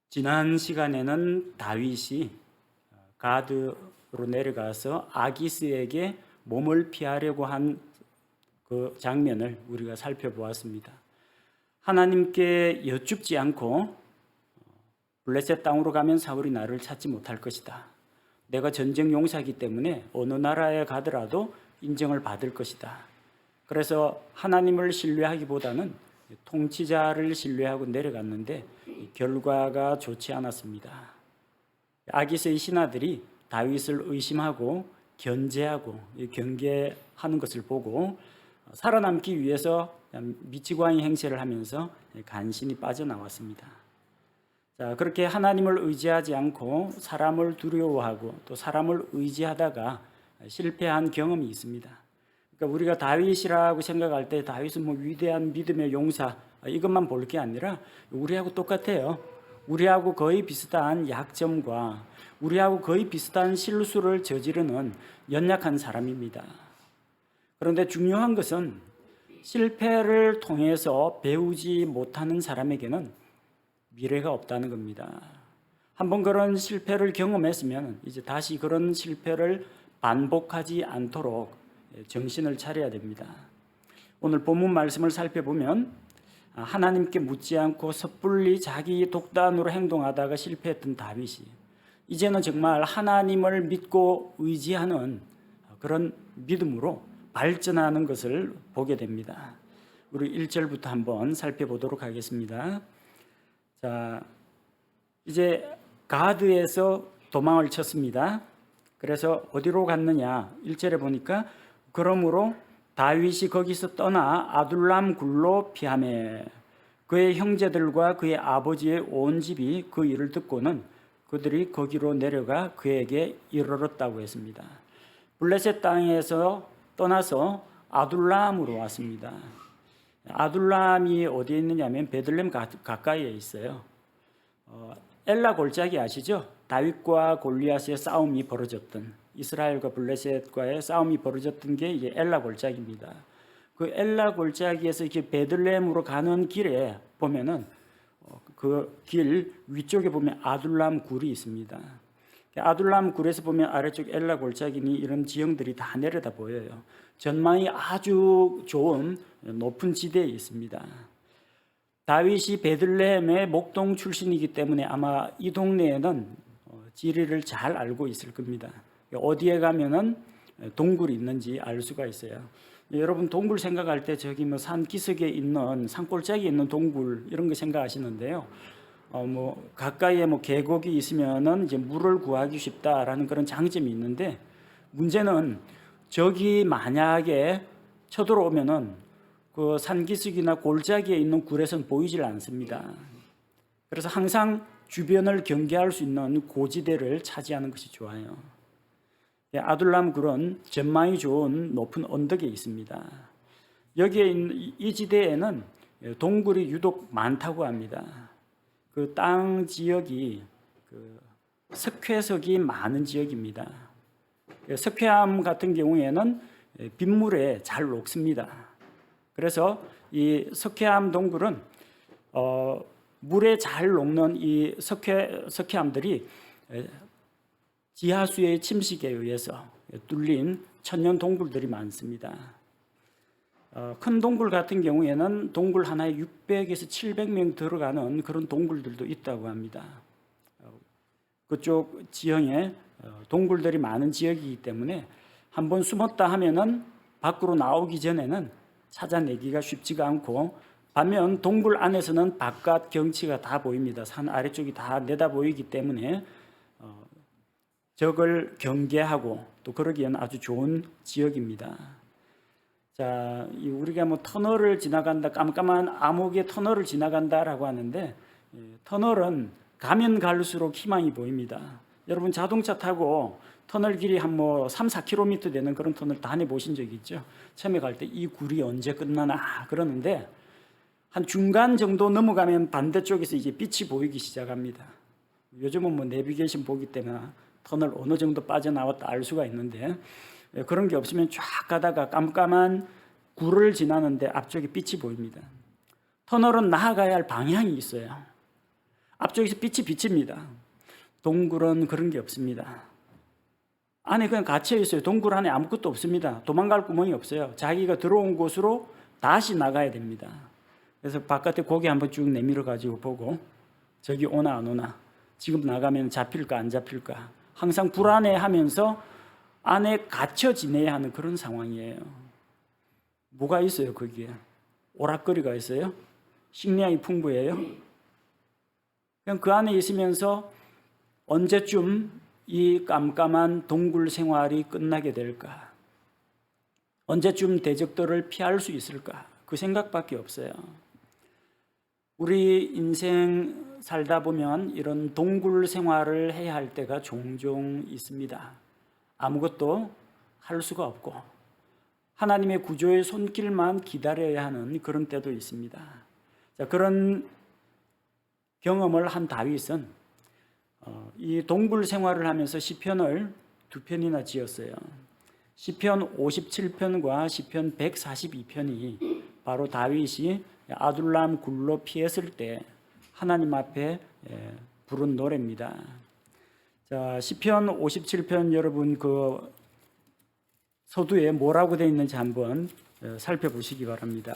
지난 시간에는 다윗이 가드로 내려가서 아기스에게 몸을 피하려고 한 그 장면을 우리가 살펴보았습니다. 하나님께 여쭙지 않고 블레셋 땅으로 가면 사울이 나를 찾지 못할 것이다. 내가 전쟁 용사이기 때문에 어느 나라에 가더라도 인정을 받을 것이다. 그래서 하나님을 신뢰하기보다는 통치자를 신뢰하고 내려갔는데 결과가 좋지 않았습니다. 아기스의 신하들이 다윗을 의심하고 견제하고 경계하는 것을 보고 살아남기 위해서 미치광이 행세를 하면서 간신히 빠져나왔습니다. 자, 그렇게 하나님을 의지하지 않고 사람을 두려워하고 또 사람을 의지하다가 실패한 경험이 있습니다. 그러니까 우리가 다윗이라고 생각할 때 다윗은 뭐 위대한 믿음의 용사 이것만 볼 게 아니라 우리하고 똑같아요. 우리하고 거의 비슷한 약점과 우리하고 거의 비슷한 실수를 저지르는 연약한 사람입니다. 그런데 중요한 것은 실패를 통해서 배우지 못하는 사람에게는 미래가 없다는 겁니다. 한번 그런 실패를 경험했으면 이제 다시 그런 실패를 반복하지 않도록 정신을 차려야 됩니다. 오늘 본문 말씀을 살펴보면 하나님께 묻지 않고 섣불리 자기 독단으로 행동하다가 실패했던 다윗이 이제는 정말 하나님을 믿고 의지하는 그런 믿음으로 발전하는 것을 보게 됩니다. 우리 1절부터 한번 살펴보도록 하겠습니다. 자, 이제 가드에서 도망을 쳤습니다. 그래서 어디로 갔느냐? 1절에 보니까 그러므로 다윗이 거기서 떠나 아둘람 굴로 피하매 그의 형제들과 그의 아버지의 온 집이 그 일을 듣고는 그들이 거기로 내려가 그에게 이르렀다고 했습니다. 블레셋 땅에서 떠나서 아둘람으로 왔습니다. 아둘람이 어디에 있느냐면 베들레헴 가까이에 있어요. 엘라 골짜기 아시죠? 다윗과 골리앗의 싸움이 벌어졌던 이스라엘과 블레셋과의 싸움이 벌어졌던 게 이제 엘라 골짜기입니다. 그 엘라 골짜기에서 이렇게 베들레헴으로 가는 길에 보면은 그 길 위쪽에 보면 아둘람 굴이 있습니다. 아둘람 굴에서 보면 아래쪽 엘라 골짜기니 이런 지형들이 다 내려다 보여요. 전망이 아주 좋은 높은 지대에 있습니다. 다윗이 베들레헴의 목동 출신이기 때문에 아마 이 동네에는 지리를 잘 알고 있을 겁니다. 어디에 가면은 동굴이 있는지 알 수가 있어요. 여러분 동굴 생각할 때 저기 뭐 산 기슭에 있는 산골짜기에 있는 동굴 이런 거 생각하시는데요. 뭐 가까이에 뭐 계곡이 있으면은 이제 물을 구하기 쉽다라는 그런 장점이 있는데 문제는 저기 만약에 쳐들어오면은 그 산기슭이나 골짜기에 있는 굴에서는 보이질 않습니다. 그래서 항상 주변을 경계할 수 있는 고지대를 차지하는 것이 좋아요. 아둘람 굴은 전망이 좋은 높은 언덕에 있습니다. 여기에 있는 이 지대에는 동굴이 유독 많다고 합니다. 그 땅 지역이 그 석회석이 많은 지역입니다. 석회암 같은 경우에는 빗물에 잘 녹습니다. 그래서 이 석회암 동굴은 물에 잘 녹는 이 석회암들이 지하수의 침식에 의해서 뚫린 천연 동굴들이 많습니다. 큰 동굴 같은 경우에는 동굴 하나에 600에서 700명 들어가는 그런 동굴들도 있다고 합니다. 그쪽 지형에 동굴들이 많은 지역이기 때문에 한번 숨었다 하면은 밖으로 나오기 전에는 찾아내기가 쉽지가 않고 반면 동굴 안에서는 바깥 경치가 다 보입니다. 산 아래쪽이 다 내다 보이기 때문에 적을 경계하고 또 그러기에는 아주 좋은 지역입니다. 자, 우리가 뭐 터널을 지나간다, 깜깜한 암흑의 터널을 지나간다라고 하는데 터널은 가면 갈수록 희망이 보입니다. 여러분 자동차 타고 터널 길이 한 뭐 3, 4km 되는 그런 터널 다녀보신 적 있죠? 처음에 갈 때 이 굴이 언제 끝나나 그러는데 한 중간 정도 넘어가면 반대쪽에서 이제 빛이 보이기 시작합니다. 요즘은 뭐 내비게이션 보기 때문에 터널 어느 정도 빠져나왔다 알 수가 있는데 그런 게 없으면 쫙 가다가 깜깜한 굴을 지나는데 앞쪽에 빛이 보입니다. 터널은 나아가야 할 방향이 있어요. 앞쪽에서 빛이 비칩니다. 동굴은 그런 게 없습니다. 안에 그냥 갇혀 있어요. 동굴 안에 아무것도 없습니다. 도망갈 구멍이 없어요. 자기가 들어온 곳으로 다시 나가야 됩니다. 그래서 바깥에 고개 한번 쭉 내밀어 가지고 보고 저기 오나 안 오나, 지금 나가면 잡힐까 안 잡힐까, 항상 불안해하면서 안에 갇혀 지내야 하는 그런 상황이에요. 뭐가 있어요 거기에? 오락거리가 있어요? 식량이 풍부해요? 그냥 그 안에 있으면서 언제쯤 이 깜깜한 동굴 생활이 끝나게 될까? 언제쯤 대적들을 피할 수 있을까? 그 생각밖에 없어요. 우리 인생 살다 보면 이런 동굴 생활을 해야 할 때가 종종 있습니다. 아무것도 할 수가 없고 하나님의 구조의 손길만 기다려야 하는 그런 때도 있습니다. 자, 그런 경험을 한 다윗은 이 동굴 생활을 하면서 시편을 2편이나 지었어요. 시편 57편과 시편 142편이 바로 다윗이 아둘람 굴로 피했을 때 하나님 앞에 부른 노래입니다. 자, 시편 57편 여러분 그 서두에 뭐라고 되어 있는지 한번 살펴보시기 바랍니다.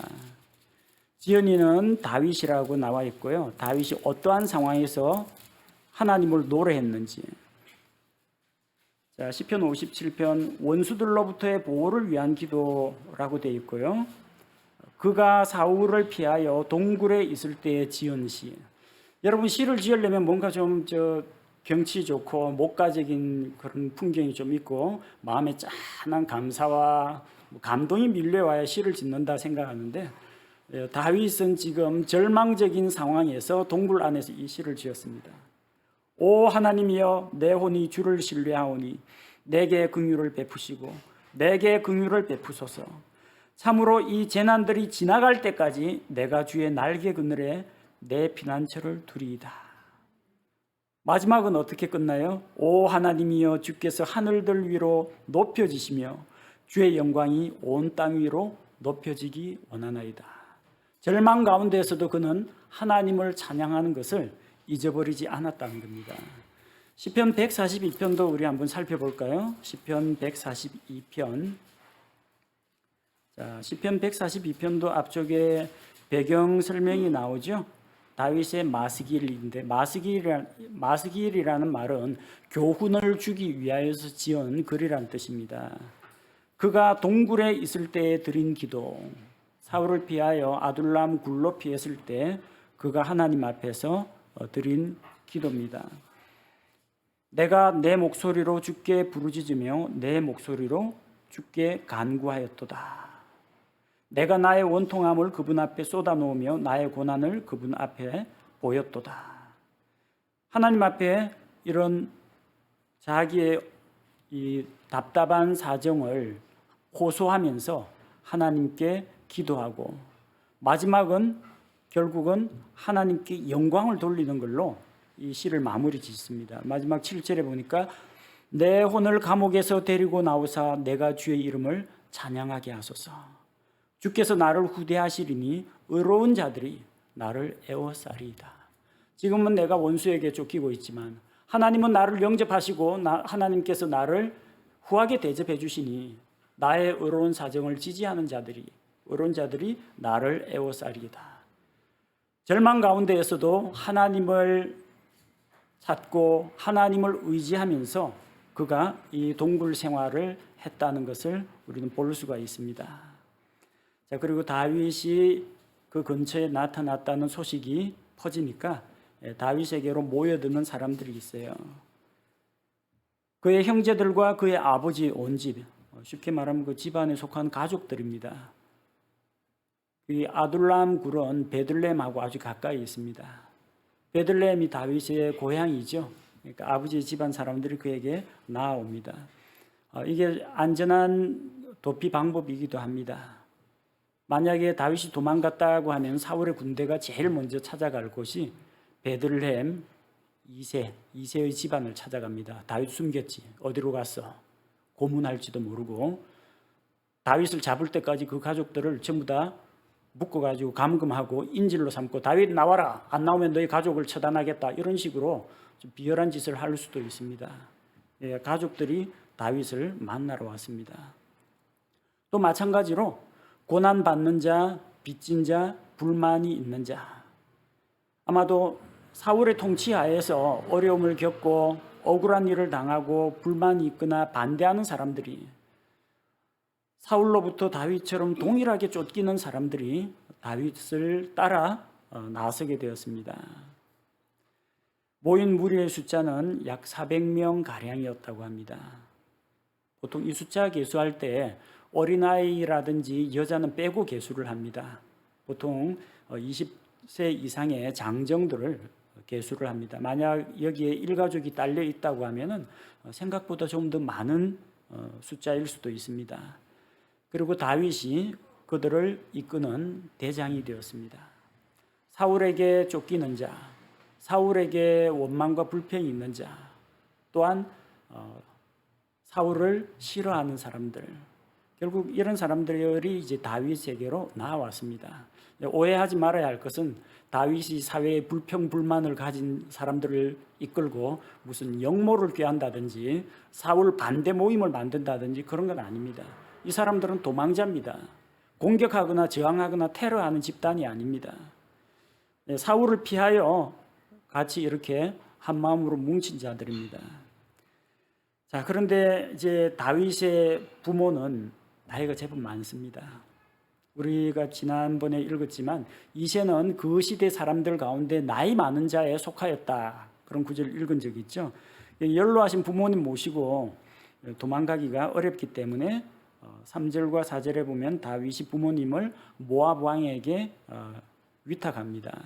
지연이는 다윗이라고 나와 있고요. 다윗이 어떠한 상황에서 하나님을 노래했는지. 자, 시편 57편 원수들로부터의 보호를 위한 기도라고 되어 있고요. 그가 사울을 피하여 동굴에 있을 때의 지은 시. 여러분 시를 지으려면 뭔가 좀 경치 좋고 목가적인 그런 풍경이 좀 있고 마음에 짠한 감사와 감동이 밀려와야 시를 짓는다 생각하는데 다윗은 지금 절망적인 상황에서 동굴 안에서 이 시를 지었습니다. 오 하나님이여 내 혼이 주를 신뢰하오니 내게 긍휼을 베푸시고 내게 긍휼을 베푸소서. 참으로 이 재난들이 지나갈 때까지 내가 주의 날개 그늘에 내 피난처를 두리이다. 마지막은 어떻게 끝나요? 오 하나님이여 주께서 하늘들 위로 높여지시며 주의 영광이 온 땅 위로 높여지기 원하나이다. 절망 가운데에서도 그는 하나님을 찬양하는 것을 잊어버리지 않았다는 겁니다. 시편 142편도 우리 한번 살펴볼까요? 시편 142편. 자, 시편 142편도 앞쪽에 배경 설명이 나오죠. 다윗의 마스길인데 마스길이라는 말은 교훈을 주기 위하여서 지은 글이라는 뜻입니다. 그가 동굴에 있을 때에 드린 기도, 사울을 피하여 아둘람 굴로 피했을 때 그가 하나님 앞에서 드린 기도입니다. 내가 내 목소리로 주께 부르짖으며 내 목소리로 주께 간구하였도다. 내가 나의 원통함을 그분 앞에 쏟아놓으며 나의 고난을 그분 앞에 보였도다. 하나님 앞에 이런 자기의 이 답답한 사정을 호소하면서 하나님께 기도하고 마지막은 결국은 하나님께 영광을 돌리는 걸로 이 시를 마무리 짓습니다. 마지막 7절에 보니까 내 혼을 감옥에서 데리고 나오사 내가 주의 이름을 찬양하게 하소서. 주께서 나를 후대하시리니 의로운 자들이 나를 애워싸리이다. 지금은 내가 원수에게 쫓기고 있지만 하나님은 나를 영접하시고 하나님께서 나를 후하게 대접해 주시니 나의 의로운 사정을 지지하는 의로운 자들이 나를 애워싸리이다. 절망 가운데에서도 하나님을 찾고 하나님을 의지하면서 그가 이 동굴 생활을 했다는 것을 우리는 볼 수가 있습니다. 자, 그리고 다윗이 그 근처에 나타났다는 소식이 퍼지니까 다윗에게로 모여드는 사람들이 있어요. 그의 형제들과 그의 아버지 온 집, 쉽게 말하면 그 집안에 속한 가족들입니다. 이 아둘람 굴은 베들레헴하고 아주 가까이 있습니다. 베들레헴이 다윗의 고향이죠. 그러니까 아버지 집안 사람들이 그에게 나아옵니다. 이게 안전한 도피 방법이기도 합니다. 만약에 다윗이 도망갔다고 하면 사울의 군대가 제일 먼저 찾아갈 곳이 베들레헴 이새의 집안을 찾아갑니다. 다윗 숨겼지. 어디로 갔어? 고문할지도 모르고 다윗을 잡을 때까지 그 가족들을 전부 다 묶어가지고 감금하고 인질로 삼고 다윗 나와라, 안 나오면 너희 가족을 처단하겠다, 이런 식으로 좀 비열한 짓을 할 수도 있습니다. 예, 가족들이 다윗을 만나러 왔습니다. 또 마찬가지로 고난받는 자, 빚진 자, 불만이 있는 자, 아마도 사울의 통치하에서 어려움을 겪고 억울한 일을 당하고 불만이 있거나 반대하는 사람들이, 사울로부터 다윗처럼 동일하게 쫓기는 사람들이 다윗을 따라 나서게 되었습니다. 모인 무리의 숫자는 약 400명 가량이었다고 합니다. 보통 이 숫자 계수할 때 어린아이라든지 여자는 빼고 계수를 합니다. 보통 20세 이상의 장정들을 계수를 합니다. 만약 여기에 일가족이 딸려 있다고 하면은 생각보다 좀 더 많은 숫자일 수도 있습니다. 그리고 다윗이 그들을 이끄는 대장이 되었습니다. 사울에게 쫓기는 자, 사울에게 원망과 불평이 있는 자, 또한 사울을 싫어하는 사람들, 결국 이런 사람들이 이제 다윗에게로 나왔습니다. 오해하지 말아야 할 것은 다윗이 사회에 불평 불만을 가진 사람들을 이끌고 무슨 역모를 꾀한다든지 사울 반대 모임을 만든다든지 그런 건 아닙니다. 이 사람들은 도망자입니다. 공격하거나 저항하거나 테러하는 집단이 아닙니다. 사울을 피하여 같이 이렇게 한 마음으로 뭉친 자들입니다. 자, 그런데 이제 다윗의 부모는 나이가 제법 많습니다. 우리가 지난번에 읽었지만 이새는 그 시대 사람들 가운데 나이 많은 자에 속하였다, 그런 구절을 읽은 적이 있죠. 연로하신 부모님 모시고 도망가기가 어렵기 때문에 3절과 4절에 보면 다윗이 부모님을 모압 왕에게 위탁합니다.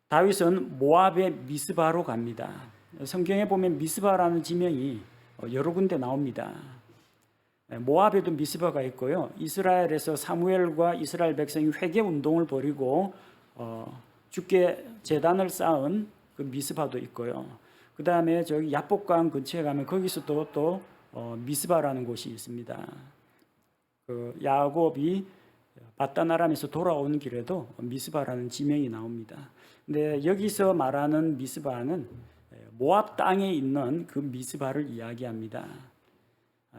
다윗은 모압의 미스바로 갑니다. 성경에 보면 미스바라는 지명이 여러 군데 나옵니다. 모압에도 미스바가 있고요. 이스라엘에서 사무엘과 이스라엘 백성이 회개 운동을 벌이고 주께 제단을 쌓은 그 미스바도 있고요. 그 다음에 저기 야복강 근처에 가면 거기서도 또 미스바라는 곳이 있습니다. 그 야곱이 바단 아람에서 돌아오는 길에도 미스바라는 지명이 나옵니다. 근데 여기서 말하는 미스바는 모압 땅에 있는 그 미스바를 이야기합니다.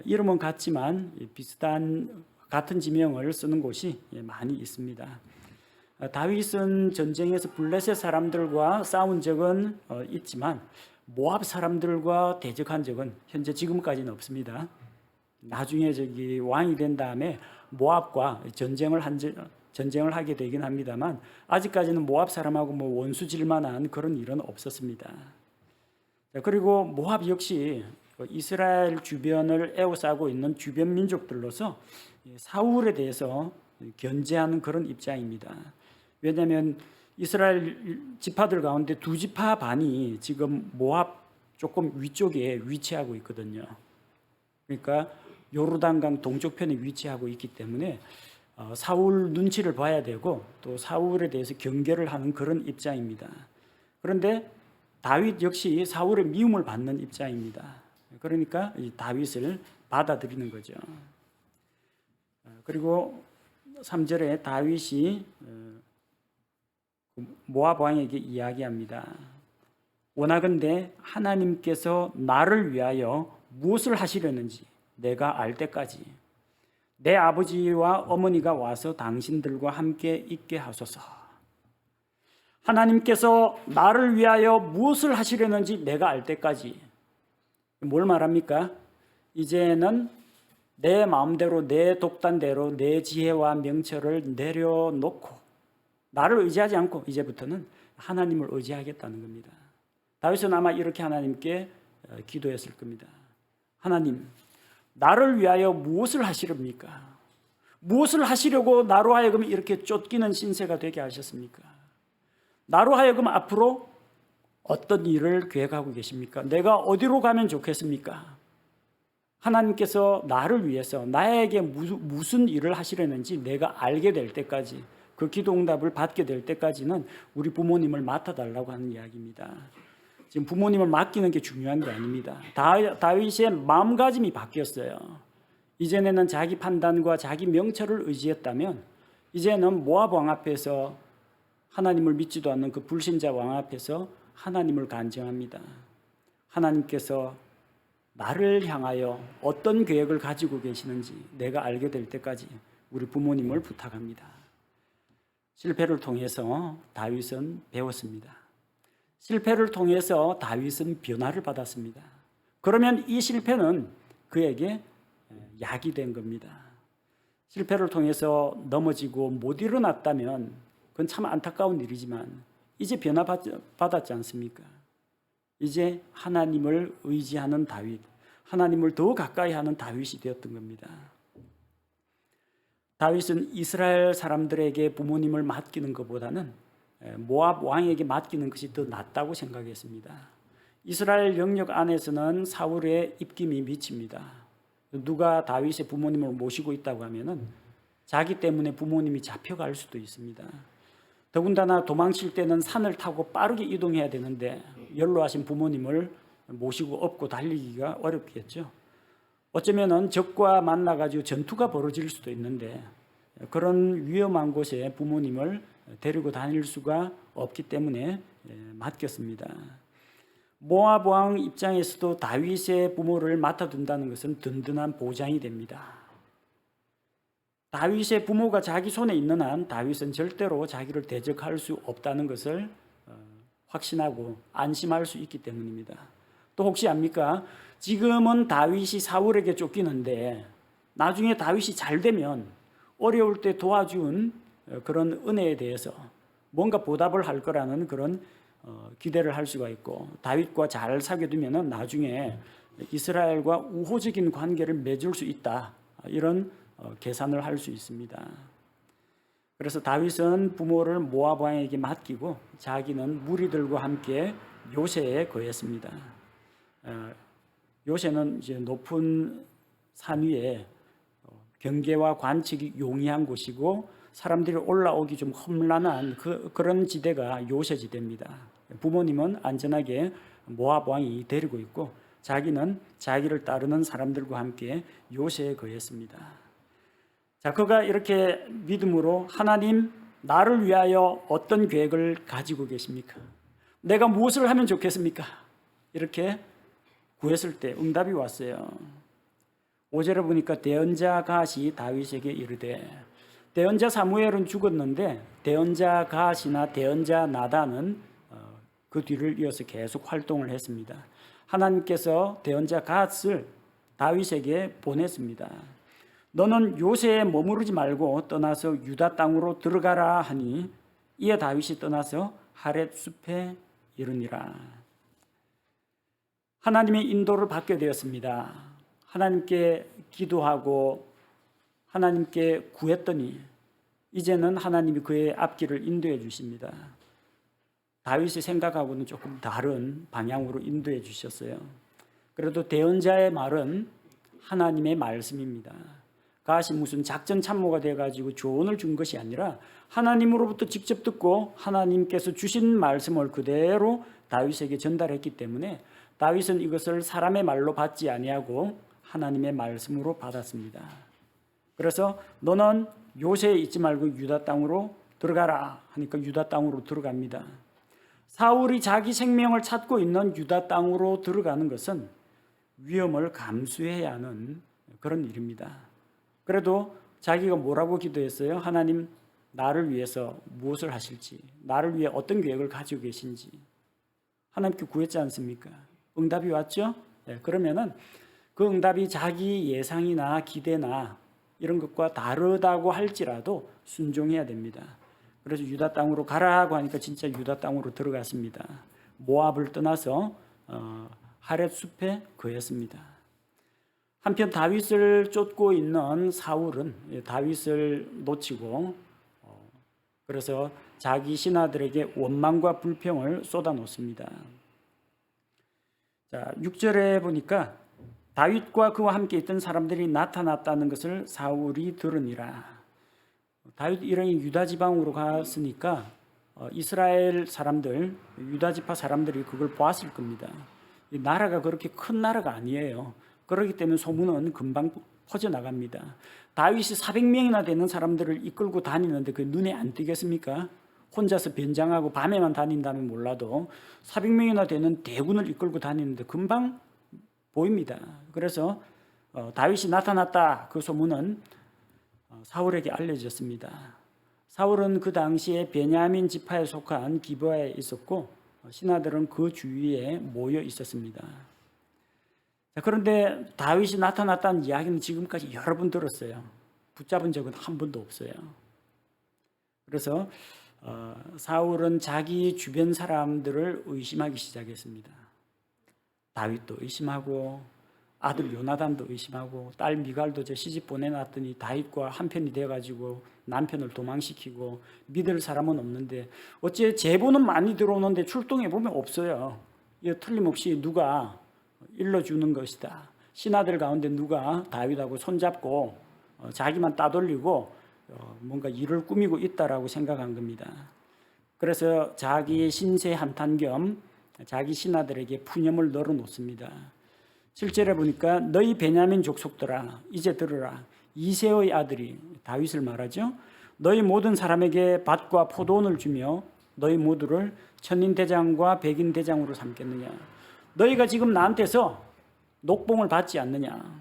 이름은 같지만 비슷한 같은 지명을 쓰는 곳이 많이 있습니다. 다윗은 전쟁에서 블레셋 사람들과 싸운 적은 있지만 모압 사람들과 대적한 적은 현재 지금까지는 없습니다. 나중에 저기 왕이 된 다음에 모압과 전쟁을 하게 되긴 합니다만 아직까지는 모압 사람하고 뭐 원수질 만한 그런 일은 없었습니다. 그리고 모압 역시 이스라엘 주변을 에워싸고 있는 주변 민족들로서 사울에 대해서 견제하는 그런 입장입니다. 왜냐하면 이스라엘 지파들 가운데 두 지파 반이 지금 모압 조금 위쪽에 위치하고 있거든요. 그러니까 요르단강 동쪽편에 위치하고 있기 때문에 사울 눈치를 봐야 되고 또 사울에 대해서 경계를 하는 그런 입장입니다. 그런데 다윗 역시 사울의 미움을 받는 입장입니다. 그러니까 이 다윗을 받아들이는 거죠. 그리고 3절에 다윗이 모압 왕에게 이야기합니다. 원하건대 하나님께서 나를 위하여 무엇을 하시려는지 내가 알 때까지 내 아버지와 어머니가 와서 당신들과 함께 있게 하소서. 하나님께서 나를 위하여 무엇을 하시려는지 내가 알 때까지. 뭘 말합니까? 이제는 내 마음대로 내 독단대로 내 지혜와 명철을 내려놓고 나를 의지하지 않고 이제부터는 하나님을 의지하겠다는 겁니다. 다윗은 아마 이렇게 하나님께 기도했을 겁니다. 하나님, 나를 위하여 무엇을 하시렵니까? 무엇을 하시려고 나로 하여금 이렇게 쫓기는 신세가 되게 하셨습니까? 나로 하여금 앞으로 어떤 일을 계획하고 계십니까? 내가 어디로 가면 좋겠습니까? 하나님께서 나를 위해서 나에게 무슨 일을 하시려는지 내가 알게 될 때까지, 그 기도 응답을 받게 될 때까지는 우리 부모님을 맡아달라고 하는 이야기입니다. 지금 부모님을 맡기는 게 중요한 게 아닙니다. 다윗의 마음가짐이 바뀌었어요. 이전에는 자기 판단과 자기 명철을 의지했다면 이제는 모압 왕 앞에서 하나님을 믿지도 않는 그 불신자 왕 앞에서 하나님을 간증합니다. 하나님께서 나를 향하여 어떤 계획을 가지고 계시는지 내가 알게 될 때까지 우리 부모님을 부탁합니다. 실패를 통해서 다윗은 배웠습니다. 실패를 통해서 다윗은 변화를 받았습니다. 그러면 이 실패는 그에게 약이 된 겁니다. 실패를 통해서 넘어지고 못 일어났다면 그건 참 안타까운 일이지만 이제 변화받았지 않습니까? 이제 하나님을 의지하는 다윗, 하나님을 더 가까이 하는 다윗이 되었던 겁니다. 다윗은 이스라엘 사람들에게 부모님을 맡기는 것보다는 모압 왕에게 맡기는 것이 더 낫다고 생각했습니다. 이스라엘 영역 안에서는 사울의 입김이 미칩니다. 누가 다윗의 부모님을 모시고 있다고 하면은 자기 때문에 부모님이 잡혀갈 수도 있습니다. 더군다나 도망칠 때는 산을 타고 빠르게 이동해야 되는데 연로하신 부모님을 모시고 업고 달리기가 어렵겠죠. 어쩌면은 적과 만나가지고 전투가 벌어질 수도 있는데 그런 위험한 곳에 부모님을 데리고 다닐 수가 없기 때문에 맡겼습니다. 모압 왕 입장에서도 다윗의 부모를 맡아둔다는 것은 든든한 보장이 됩니다. 다윗의 부모가 자기 손에 있는 한 다윗은 절대로 자기를 대적할 수 없다는 것을 확신하고 안심할 수 있기 때문입니다. 또 혹시 압니까? 지금은 다윗이 사울에게 쫓기는데 나중에 다윗이 잘 되면 어려울 때 도와준 그런 은혜에 대해서 뭔가 보답을 할 거라는 그런 기대를 할 수가 있고 다윗과 잘 사귀어두면 나중에 이스라엘과 우호적인 관계를 맺을 수 있다. 이런 계산을 할 수 있습니다. 그래서 다윗은 부모를 모압 왕에게 맡기고 자기는 무리들과 함께 요새에 거했습니다. 요새는 이제 높은 산 위에 경계와 관측이 용이한 곳이고 사람들이 올라오기 좀 험난한 그런 지대가 요새 지대입니다. 부모님은 안전하게 모압 왕이 데리고 있고 자기는 자기를 따르는 사람들과 함께 요새에 거했습니다. 자, 그가 이렇게 믿음으로 하나님, 나를 위하여 어떤 계획을 가지고 계십니까? 내가 무엇을 하면 좋겠습니까? 이렇게 구했을 때 응답이 왔어요. 5절에 보니까 대언자 갓이 다윗에게 이르되, 대언자 사무엘은 죽었는데 대언자 갓이나 대언자 나단은 그 뒤를 이어서 계속 활동을 했습니다. 하나님께서 대언자 갓을 다윗에게 보냈습니다. 너는 요새에 머무르지 말고 떠나서 유다 땅으로 들어가라 하니 이에 다윗이 떠나서 하렛 숲에 이르니라. 하나님의 인도를 받게 되었습니다. 하나님께 기도하고 하나님께 구했더니 이제는 하나님이 그의 앞길을 인도해 주십니다. 다윗의 생각하고는 조금 다른 방향으로 인도해 주셨어요. 그래도 대언자의 말은 하나님의 말씀입니다. 갓이 무슨 작전 참모가 돼가지고 조언을 준 것이 아니라 하나님으로부터 직접 듣고 하나님께서 주신 말씀을 그대로 다윗에게 전달했기 때문에 다윗은 이것을 사람의 말로 받지 아니하고 하나님의 말씀으로 받았습니다. 그래서 너는 요새에 있지 말고 유다 땅으로 들어가라 하니까 유다 땅으로 들어갑니다. 사울이 자기 생명을 찾고 있는 유다 땅으로 들어가는 것은 위험을 감수해야 하는 그런 일입니다. 그래도 자기가 뭐라고 기도했어요? 하나님, 나를 위해서 무엇을 하실지, 나를 위해 어떤 계획을 가지고 계신지 하나님께 구했지 않습니까? 응답이 왔죠? 네, 그러면은 그 응답이 자기 예상이나 기대나 이런 것과 다르다고 할지라도 순종해야 됩니다. 그래서 유다 땅으로 가라고 하니까 진짜 유다 땅으로 들어갔습니다. 모압을 떠나서 하렛 숲에 거했습니다. 한편 다윗을 쫓고 있는 사울은 다윗을 놓치고 그래서 자기 신하들에게 원망과 불평을 쏟아놓습니다. 자, 6절에 보니까 다윗과 그와 함께 있던 사람들이 나타났다는 것을 사울이 들으니라. 다윗 일행이 유다 지방으로 갔으니까 이스라엘 사람들, 유다 지파 사람들이 그걸 보았을 겁니다. 이 나라가 그렇게 큰 나라가 아니에요. 그렇기 때문에 소문은 금방 퍼져나갑니다. 다윗이 400명이나 되는 사람들을 이끌고 다니는데 그 눈에 안 띄겠습니까? 혼자서 변장하고 밤에만 다닌다면 몰라도 400명이나 되는 대군을 이끌고 다니는데 금방 보입니다. 그래서 다윗이 나타났다, 그 소문은 사울에게 알려졌습니다. 사울은 그 당시에 베냐민 지파에 속한 기브아에 있었고 신하들은 그 주위에 모여 있었습니다. 그런데 다윗이 나타났다는 이야기는 지금까지 여러 번 들었어요. 붙잡은 적은 한 번도 없어요. 그래서 사울은 자기 주변 사람들을 의심하기 시작했습니다. 다윗도 의심하고 아들 요나단도 의심하고 딸 미갈도 시집 보내놨더니 다윗과 한편이 돼가지고 남편을 도망시키고 믿을 사람은 없는데 어째 제보는 많이 들어오는데 출동해 보면 없어요. 이거 틀림없이 누가 일러주는 것이다. 신하들 가운데 누가 다윗하고 손잡고 자기만 따돌리고 뭔가 일을 꾸미고 있다라고 생각한 겁니다. 그래서 자기 신세 한탄 겸 자기 신하들에게 푸념을 널어놓습니다. 7절에 보니까 너희 베냐민 족속들아 이제 들으라. 이새의 아들이 다윗을 말하죠. 너희 모든 사람에게 밭과 포도원을 주며 너희 모두를 천인대장과 백인대장으로 삼겠느냐. 너희가 지금 나한테서 녹봉을 받지 않느냐.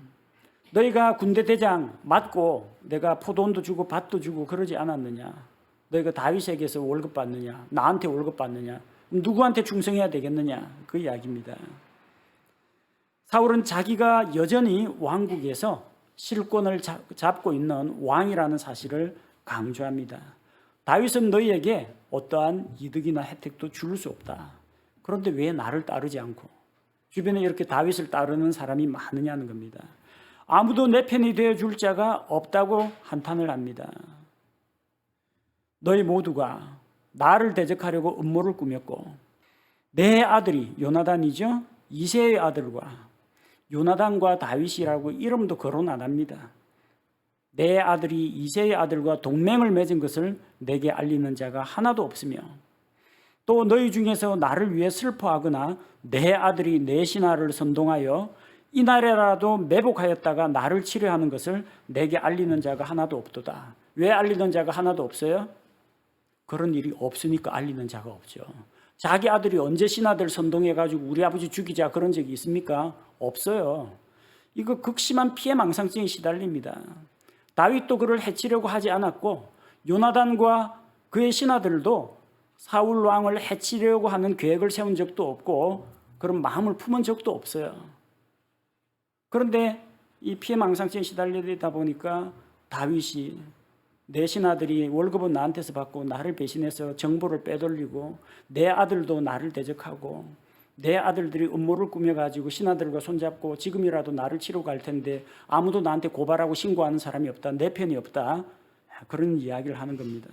너희가 군대대장 맡고 내가 포도원도 주고 밭도 주고 그러지 않았느냐. 너희가 다윗에게서 월급 받느냐. 나한테 월급 받느냐. 누구한테 충성해야 되겠느냐. 그 이야기입니다. 사울은 자기가 여전히 왕국에서 실권을 잡고 있는 왕이라는 사실을 강조합니다. 다윗은 너희에게 어떠한 이득이나 혜택도 줄 수 없다. 그런데 왜 나를 따르지 않고 주변에 이렇게 다윗을 따르는 사람이 많으냐는 겁니다. 아무도 내 편이 되어줄 자가 없다고 한탄을 합니다. 너희 모두가 나를 대적하려고 음모를 꾸몄고 내 아들이 요나단이죠. 이새의 아들과 요나단과 다윗이라고 이름도 거론 안 합니다. 내 아들이 이새의 아들과 동맹을 맺은 것을 내게 알리는 자가 하나도 없으며 또 너희 중에서 나를 위해 슬퍼하거나 내 아들이 내 신하를 선동하여 이날에라도 매복하였다가 나를 치료하는 것을 내게 알리는 자가 하나도 없도다. 왜 알리는 자가 하나도 없어요? 그런 일이 없으니까 알리는 자가 없죠. 자기 아들이 언제 신하들 선동해가지고 우리 아버지 죽이자 그런 적이 있습니까? 없어요. 이거 극심한 피해망상증에 시달립니다. 다윗도 그를 해치려고 하지 않았고 요나단과 그의 신하들도 사울 왕을 해치려고 하는 계획을 세운 적도 없고 그런 마음을 품은 적도 없어요. 그런데 이 피해망상증에 시달리다 보니까 다윗이 내 신하들이 월급은 나한테서 받고 나를 배신해서 정보를 빼돌리고 내 아들도 나를 대적하고 내 아들들이 음모를 꾸며가지고 신하들과 손잡고 지금이라도 나를 치러 갈 텐데 아무도 나한테 고발하고 신고하는 사람이 없다. 내 편이 없다. 그런 이야기를 하는 겁니다.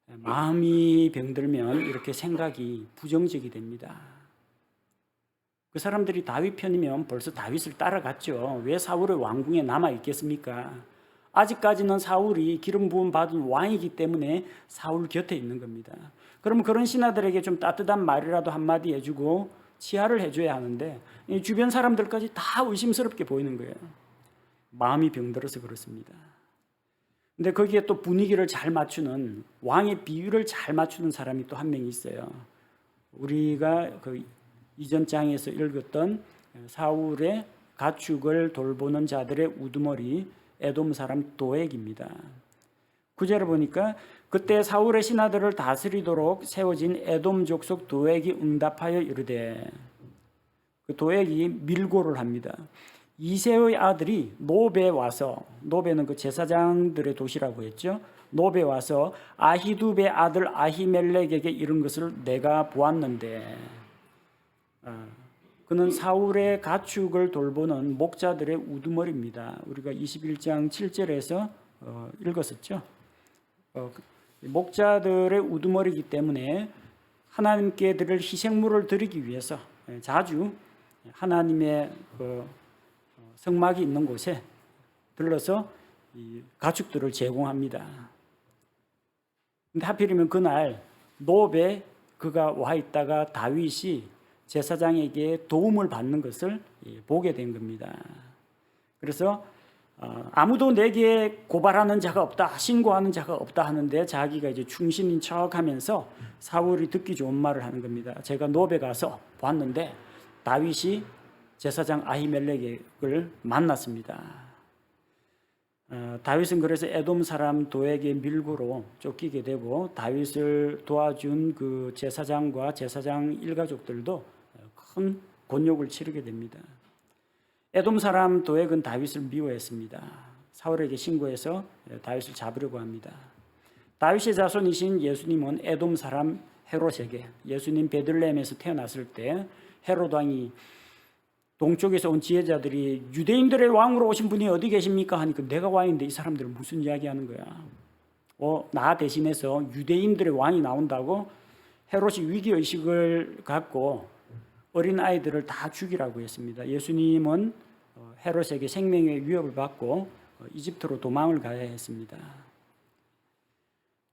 마음이 병들면 이렇게 생각이 부정적이 됩니다. 그 사람들이 다윗 편이면 벌써 다윗을 따라갔죠. 왜 사울의 왕궁에 남아 있겠습니까? 아직까지는 사울이 기름 부음 받은 왕이기 때문에 사울 곁에 있는 겁니다. 그러면 그런 신하들에게 좀 따뜻한 말이라도 한마디 해주고 치하를 해줘야 하는데 주변 사람들까지 다 의심스럽게 보이는 거예요. 마음이 병들어서 그렇습니다. 근데 거기에 또 분위기를 잘 맞추는 왕의 비율을 잘 맞추는 사람이 또 한 명이 있어요. 우리가 그 이전 장에서 읽었던 사울의 가축을 돌보는 자들의 우두머리 에돔 사람 도액입니다. 9절을 보니까 그때 사울의 신하들을 다스리도록 세워진 에돔 족속 도액이 응답하여 이르되 그 도액이 밀고를 합니다. 이새의 아들이 노베에 와서 노베는 그 제사장들의 도시라고 했죠. 노베에 와서 아히두베 아들 아히멜렉에게 이른 것을 내가 보았는데 그는 사울의 가축을 돌보는 목자들의 우두머리입니다. 우리가 21장 7절에서 읽었었죠. 목자들의 우두머리이기 때문에 하나님께 드릴 희생물을 드리기 위해서 자주 하나님의 그 성막이 있는 곳에 들러서 이 가축들을 제공합니다. 근데 하필이면 그날 노베 그가 와 있다가 다윗이 제사장에게 도움을 받는 것을 보게 된 겁니다. 그래서 아무도 내게 고발하는 자가 없다, 신고하는 자가 없다 하는데 자기가 이제 충신인 척하면서 사울이 듣기 좋은 말을 하는 겁니다. 제가 노베 가서 봤는데 다윗이 제사장 아히멜렉을 만났습니다. 다윗은 그래서 에돔 사람 도에게 밀고로 쫓기게 되고 다윗을 도와준 그 제사장과 제사장 일가족들도 큰 곤욕을 치르게 됩니다. 에돔 사람 도액은 다윗을 미워했습니다. 사울에게 신고해서 다윗을 잡으려고 합니다. 다윗의 자손이신 예수님은 에돔 사람 헤롯에게, 예수님 베들레헴에서 태어났을 때 헤롯 왕이 동쪽에서 온 지혜자들이 유대인들의 왕으로 오신 분이 어디 계십니까 하니까 내가 왕인데 이 사람들은 무슨 이야기하는 거야. 나 대신해서 유대인들의 왕이 나온다고 헤롯이 위기의식을 갖고 어린 아이들을 다 죽이라고 했습니다. 예수님은 헤롯에게 생명의 위협을 받고 이집트로 도망을 가야 했습니다.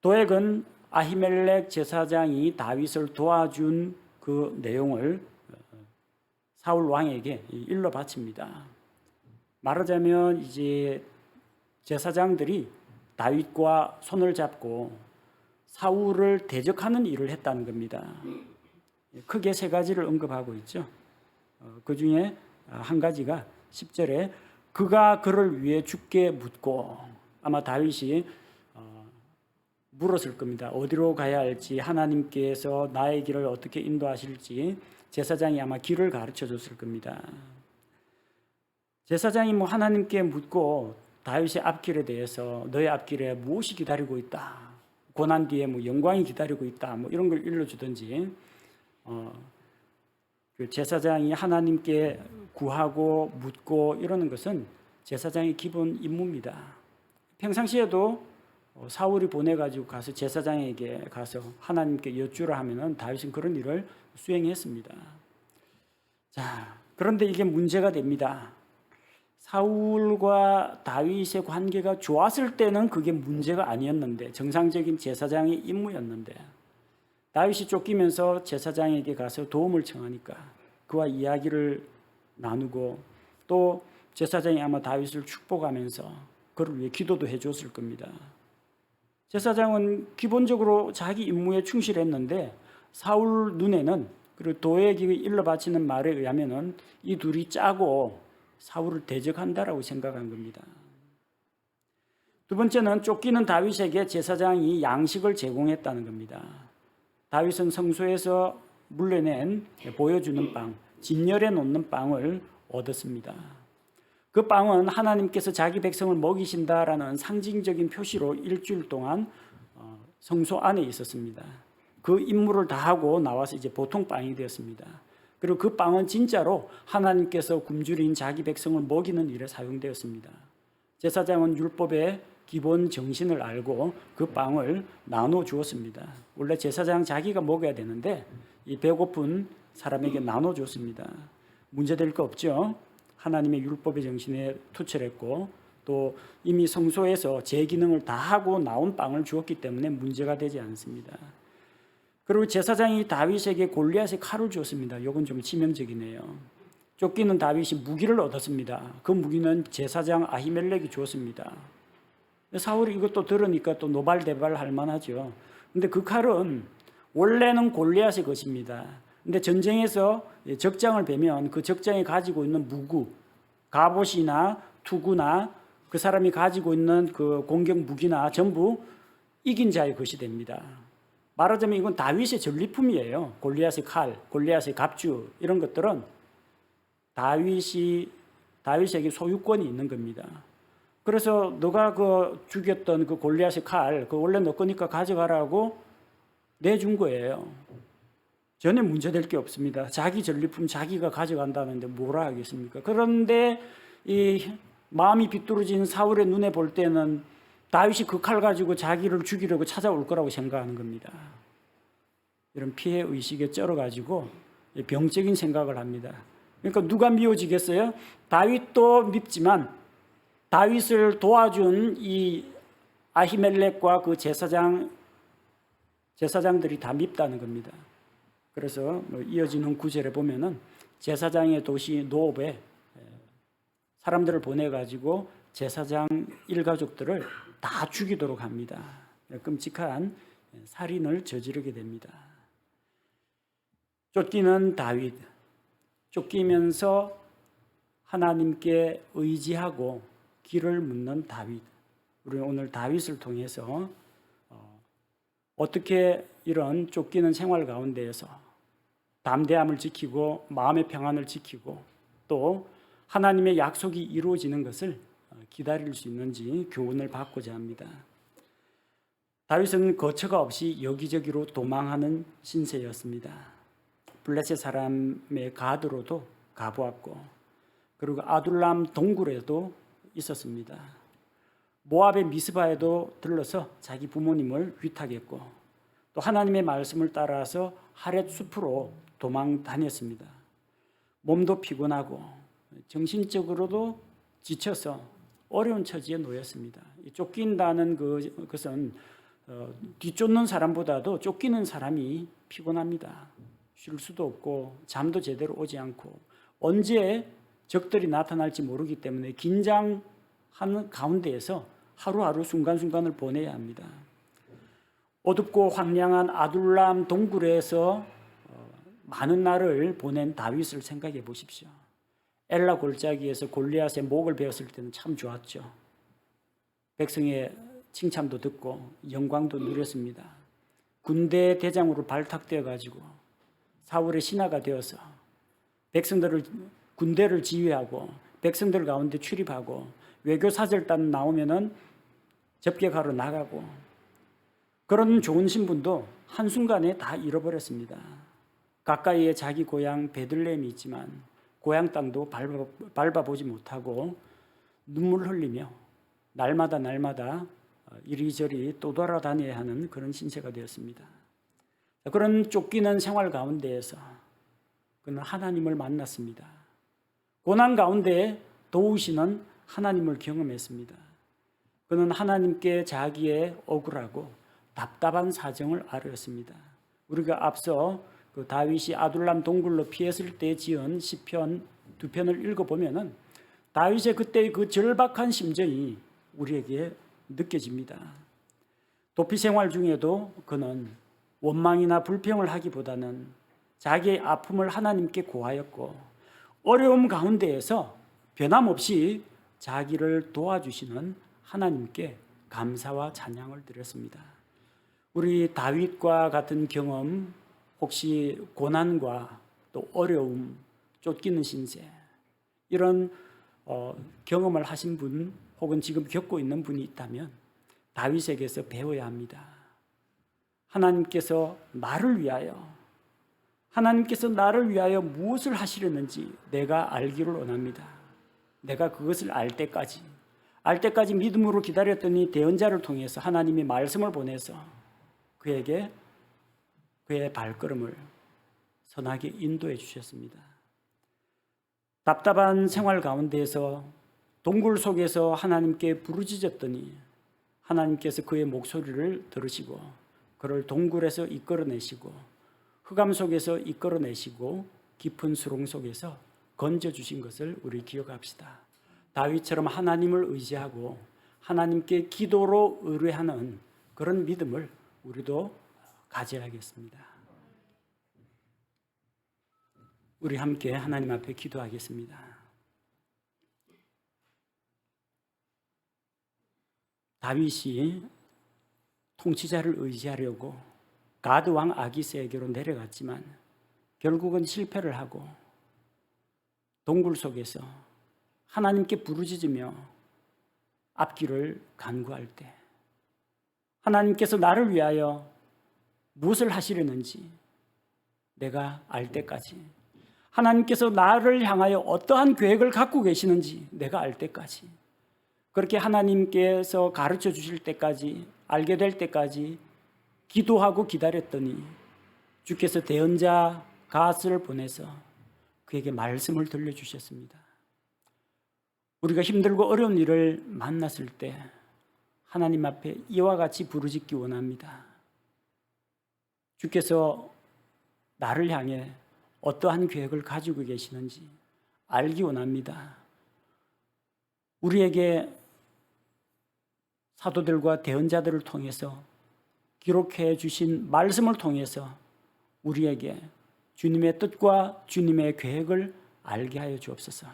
도액은 아히멜렉 제사장이 다윗을 도와준 그 내용을 사울 왕에게 일러 바칩니다. 말하자면 이제 제사장들이 다윗과 손을 잡고 사울을 대적하는 일을 했다는 겁니다. 크게 세 가지를 언급하고 있죠. 그 중에 한 가지가 10절에 그가 그를 위해 죽게 묻고, 아마 다윗이 물었을 겁니다. 어디로 가야 할지, 하나님께서 나의 길을 어떻게 인도하실지 제사장이 아마 길을 가르쳐 줬을 겁니다. 제사장이 하나님께 묻고 다윗의 앞길에 대해서 너의 앞길에 무엇이 기다리고 있다, 고난 뒤에 영광이 기다리고 있다, 이런 걸 일러주든지, 그 제사장이 하나님께 구하고 묻고 이러는 것은 제사장의 기본 임무입니다. 평상시에도 사울이 보내가지고 가서 제사장에게 가서 하나님께 여쭈라 하면은 다윗은 그런 일을 수행했습니다. 자, 그런데 이게 문제가 됩니다. 사울과 다윗의 관계가 좋았을 때는 그게 문제가 아니었는데, 정상적인 제사장의 임무였는데, 다윗이 쫓기면서 제사장에게 가서 도움을 청하니까 그와 이야기를 나누고, 또 제사장이 아마 다윗을 축복하면서 그를 위해 기도도 해줬을 겁니다. 제사장은 기본적으로 자기 임무에 충실했는데 사울 눈에는, 그리고 도액이 일러 바치는 말에 의하면은 이 둘이 짜고 사울을 대적한다라고 생각한 겁니다. 두 번째는 쫓기는 다윗에게 제사장이 양식을 제공했다는 겁니다. 다윗은 성소에서 물려낸 보여주는 빵, 진열해 놓는 빵을 얻었습니다. 그 빵은 하나님께서 자기 백성을 먹이신다라는 상징적인 표시로 일주일 동안 성소 안에 있었습니다. 그 임무를 다하고 나와서 이제 보통 빵이 되었습니다. 그리고 그 빵은 진짜로 하나님께서 굶주린 자기 백성을 먹이는 일에 사용되었습니다. 제사장은 율법의 기본 정신을 알고 그 빵을 나눠 주었습니다. 원래 제사장 자기가 먹어야 되는데 이 배고픈 사람에게 나눠 줬습니다. 문제될 거 없죠. 하나님의 율법의 정신에 투철했고 또 이미 성소에서 제 기능을 다 하고 나온 빵을 주었기 때문에 문제가 되지 않습니다. 그리고 제사장이 다윗에게 골리앗의 칼을 주었습니다. 이건 좀 치명적이네요. 쫓기는 다윗이 무기를 얻었습니다. 그 무기는 제사장 아히멜렉이 주었습니다. 사울이 이것도 들으니까 또 노발대발 할 만하죠. 근데 그 칼은 원래는 골리앗의 것입니다. 근데 전쟁에서 적장을 베면 그 적장이 가지고 있는 무구, 갑옷이나 투구나 그 사람이 가지고 있는 그 공격 무기나 전부 이긴 자의 것이 됩니다. 말하자면 이건 다윗의 전리품이에요. 골리앗의 칼, 골리앗의 갑주 이런 것들은 다윗에게 소유권이 있는 겁니다. 그래서 너가 그 죽였던 그 골리앗의 칼, 그 원래 너 거니까 가져가라고 내준 거예요. 전혀 문제될 게 없습니다. 자기 전리품 자기가 가져간다는데 뭐라 하겠습니까? 그런데 이 마음이 비뚤어진 사울의 눈에 볼 때는 다윗이 그 칼 가지고 자기를 죽이려고 찾아올 거라고 생각하는 겁니다. 이런 피해 의식에 쩔어가지고 병적인 생각을 합니다. 그러니까 누가 미워지겠어요? 다윗도 밉지만 다윗을 도와준 이 아히멜렉과 그 제사장들이 다 밉다는 겁니다. 그래서 이어지는 구절에 보면은 제사장의 도시 노업에 사람들을 보내가지고 제사장 일가족들을 다 죽이도록 합니다. 끔찍한 살인을 저지르게 됩니다. 쫓기는 다윗, 쫓기면서 하나님께 의지하고 길을 묻는 다윗. 우리는 오늘 다윗을 통해서 어떻게 이런 쫓기는 생활 가운데에서 담대함을 지키고 마음의 평안을 지키고 또 하나님의 약속이 이루어지는 것을 기다릴 수 있는지 교훈을 받고자 합니다. 다윗은 거처가 없이 여기저기로 도망하는 신세였습니다. 블레셋 사람의 가드로도 가보았고 그리고 아둘람 동굴에도 있었습니다. 모압의 미스바에도 들러서 자기 부모님을 위탁했고 또 하나님의 말씀을 따라서 하렛 숲으로 도망 다녔습니다. 몸도 피곤하고 정신적으로도 지쳐서 어려운 처지에 놓였습니다. 쫓긴다는 것은 뒤쫓는 사람보다도 쫓기는 사람이 피곤합니다. 쉴 수도 없고 잠도 제대로 오지 않고 언제 적들이 나타날지 모르기 때문에 긴장하는 가운데에서 하루하루 순간순간을 보내야 합니다. 어둡고 황량한 아둘람 동굴에서 많은 날을 보낸 다윗을 생각해 보십시오. 엘라 골짜기에서 골리앗의 목을 베었을 때는 참 좋았죠. 백성의 칭찬도 듣고 영광도 누렸습니다. 군대 대장으로 발탁되어 가지고 사울의 신하가 되어서 군대를 지휘하고 백성들 가운데 출입하고 외교 사절단 나오면은 접객하러 나가고 그런 좋은 신분도 한순간에 다 잃어버렸습니다. 가까이에 자기 고향 베들레헴이 있지만 고향 땅도 밟아보지 못하고 눈물 흘리며 날마다 이리저리 또 돌아다녀야 하는 그런 신세가 되었습니다. 그런 쫓기는 생활 가운데에서 그는 하나님을 만났습니다. 고난 가운데 도우시는 하나님을 경험했습니다. 그는 하나님께 자기의 억울하고 답답한 사정을 아뢰었습니다. 우리가 앞서 그 다윗이 아둘람 동굴로 피했을 때 지은 시편 2편을 읽어보면은 다윗의 그때의 그 절박한 심정이 우리에게 느껴집니다. 도피 생활 중에도 그는 원망이나 불평을 하기보다는 자기의 아픔을 하나님께 고하였고 어려움 가운데에서 변함없이 자기를 도와주시는 하나님께 감사와 찬양을 드렸습니다. 우리 다윗과 같은 경험, 혹시 고난과 또 어려움, 쫓기는 신세 이런 경험을 하신 분 혹은 지금 겪고 있는 분이 있다면 다윗에게서 배워야 합니다. 하나님께서 나를 위하여 무엇을 하시려는지 내가 알기를 원합니다. 내가 그것을 알 때까지 믿음으로 기다렸더니 대언자를 통해서 하나님의 말씀을 보내서 그에게 그의 발걸음을 선하게 인도해 주셨습니다. 답답한 생활 가운데에서 동굴 속에서 하나님께 부르짖었더니 하나님께서 그의 목소리를 들으시고 그를 동굴에서 이끌어내시고 흑암 속에서 이끌어내시고 깊은 수렁 속에서 건져주신 것을 우리 기억합시다. 다윗처럼 하나님을 의지하고 하나님께 기도로 의뢰하는 그런 믿음을 우리도 가져야겠습니다. 우리 함께 하나님 앞에 기도하겠습니다. 다윗이 통치자를 의지하려고 가드 왕 아기스에게로 내려갔지만 결국은 실패를 하고 동굴 속에서 하나님께 부르짖으며 앞길을 간구할 때 하나님께서 나를 위하여 무엇을 하시려는지 내가 알 때까지, 하나님께서 나를 향하여 어떠한 계획을 갖고 계시는지 내가 알 때까지, 그렇게 하나님께서 가르쳐 주실 때까지, 알게 될 때까지 기도하고 기다렸더니 주께서 대언자 갓을 보내서 그에게 말씀을 들려주셨습니다. 우리가 힘들고 어려운 일을 만났을 때 하나님 앞에 이와 같이 부르짖기 원합니다. 주께서 나를 향해 어떠한 계획을 가지고 계시는지 알기 원합니다. 우리에게 사도들과 대언자들을 통해서 기록해 주신 말씀을 통해서 우리에게 주님의 뜻과 주님의 계획을 알게 하여 주옵소서.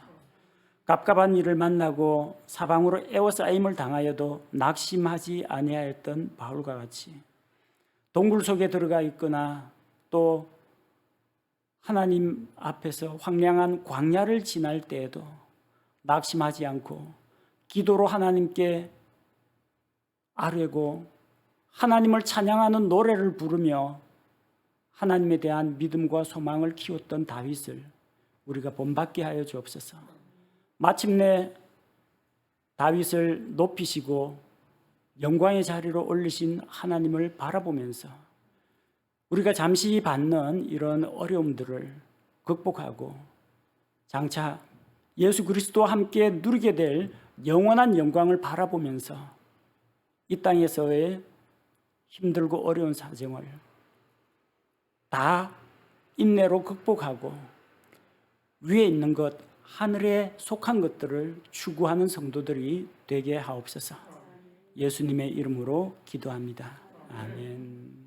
갑갑한 일을 만나고 사방으로 에워싸임을 당하여도 낙심하지 아니하였던 바울과 같이 동굴 속에 들어가 있거나 또 하나님 앞에서 황량한 광야를 지날 때에도 낙심하지 않고 기도로 하나님께 아뢰고 하나님을 찬양하는 노래를 부르며 하나님에 대한 믿음과 소망을 키웠던 다윗을 우리가 본받게 하여 주옵소서. 마침내 다윗을 높이시고 영광의 자리로 올리신 하나님을 바라보면서 우리가 잠시 받는 이런 어려움들을 극복하고 장차 예수 그리스도와 함께 누리게 될 영원한 영광을 바라보면서 이 땅에서의 힘들고 어려운 사정을 다 인내로 극복하고 위에 있는 것, 하늘에 속한 것들을 추구하는 성도들이 되게 하옵소서. 예수님의 이름으로 기도합니다. 아멘.